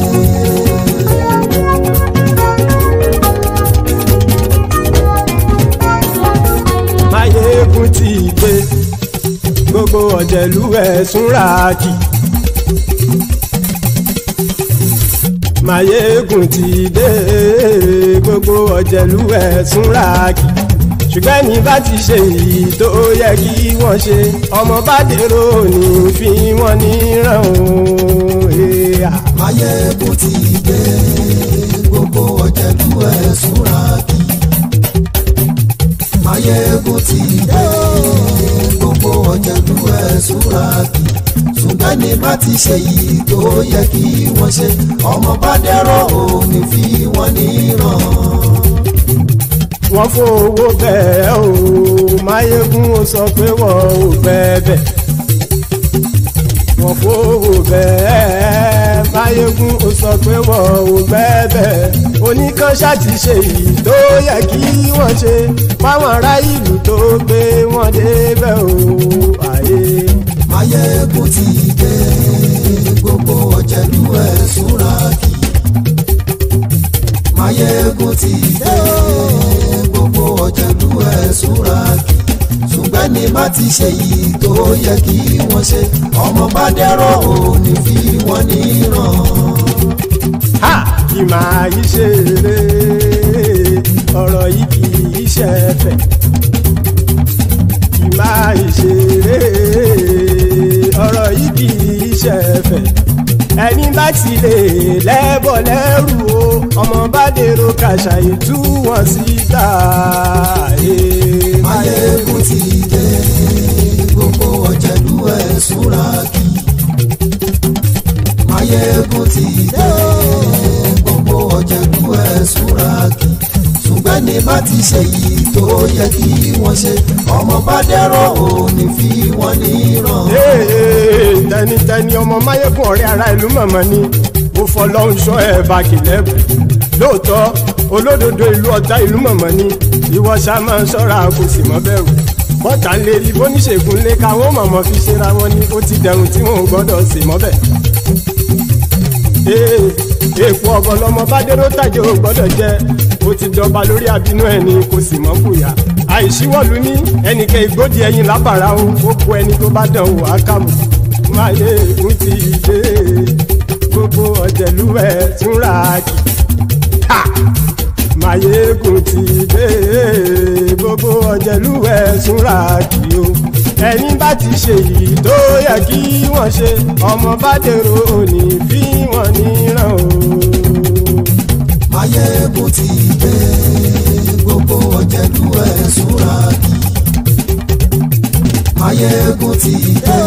Máyégún ti dé gbogbo ọ̀jẹ̀lú ẹ̀sùn ra kì í. Máyégún ti dé gbogbo ọ̀jẹ̀lú ẹ̀sùn ra kì í. Ṣùgbọ́n ní bá ti ṣe èyí tó yẹ kí wọ́n ṣe ọmọ bá dèrò ní fi wọ́n níran o. Máyégún ti dé gbogbo ọ̀jẹ̀lú ẹ̀sùn ra kì í. Máyégún ti dé gbogbo ọ̀jẹ̀lú ẹ̀sùn ra kì í. Ṣùgbọ́n ní bá ti ṣe èyí tó yẹ kí wọ́n ṣe ọmọ bá dèrò ní fi wọ́n níran. Wọ́n fowó bẹ́ẹ̀ o Máyégún ó sọ pé wọ́n ò bẹ́ẹ̀. Wọ́n fowó bẹ́ẹ̀ Máyégún ó sọ pé wọ́n ò bẹ́ẹ̀. Oníkan ṣáàtì ṣe èyí tó yẹ kí wọ́n ṣe fáwọn ará ìlú tó gbé wọn débẹ̀ o. Máyégún ti dé gbogbo ọ̀jẹ̀lú ẹ̀sùn ra kì í. Máyégún ti dé gbogbo ọ̀jẹ̀lú ẹ̀sùn ra kì í. Ṣùgbọ́n ní má ti ṣe yìí tó yẹ kí wọ́n ṣe ọmọ bá dẹ́rọ̀ ò ní fi wọ́n níran. Kì máa yí ṣeré ọ̀rọ̀ yìí kì í ṣẹ̀fẹ̀. Kì máa yí ṣeré ọ̀rọ̀ yìí kì í ṣẹ̀fẹ̀. Ẹni bá ti lè lẹ́bọ̀ lẹ́rù o ọmọ bá dèrò kàṣàyè tú wọn síta. Máyégún ti dé gbogbo ọ̀jẹ̀lú ẹ̀sùn ra kì í. Máyégún ti dé gbogbo ọ̀jẹ̀lú ẹ̀sùn ra kì í. Ṣùgbọ́n ní bá ti ṣe yìí tó yẹ kí wọ́n ṣe ọmọ bá dẹ́rọ̀ ò ní fi wọ́n níran. Tẹnitẹni ọmọ Máyégún ọ̀rẹ́ ara ìlú mọ̀mọ́ ni mo fọlọ́hún ṣọ́ ẹ̀ bá kìlẹ́bù. Lóòótọ́ olódodo ìlú ọ̀tá ìlú mọ̀mọ́ ni ìwọ ṣá máa ń ṣọ́ra kò sì mọ́ bẹ̀rù. Bọ́tà ń lè rí bóníṣègùn lé káwọn mọ̀mọ́ fi ṣera wọn ni ó ti dẹrùn tí wọn ò gbọ́dọ̀ sì mọ́ bẹ̀. Èèpo ọ̀bọ lọmọ bá dérò tàjẹ́ ò gbọ́dọ̀ jẹ́ ó ti jọba lórí àbínú ẹni kò sì mọ́ fòyà. Àìsíwọ́lu ní ẹnìkẹ́ ìgbódì ẹyin lábàrá o ó kó ẹni tó bá dán o àkàmù. Máyégún ti dé gbogbo ọ̀jẹ̀lú ẹ̀sùn ra kì í. Máyégún ti dé gbogbo ọ̀jẹ̀lú ẹ̀sùn ra kì í o. Ẹni bá ti ṣe yìí tó yẹ kí wọ́n ṣe ọmọ bá dèrò òní fi wọ́n níran o. Máyégún ti dé gbogbo ọ̀jẹ̀lú ẹ̀sùn ra kì í. Máyégún ti dé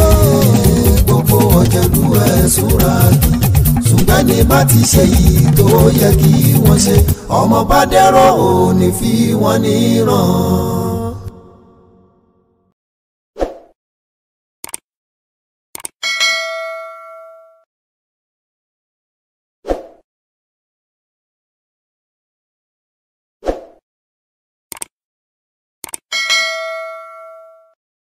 gbogbo ọ̀jẹ̀lú ẹ̀sùn ra kì í. Ṣùgbọ́n ní bá ti ṣe yìí tó yẹ kí wọ́n ṣe ọmọ bá dẹ́rọ̀ ò ní fi wọ́n níran.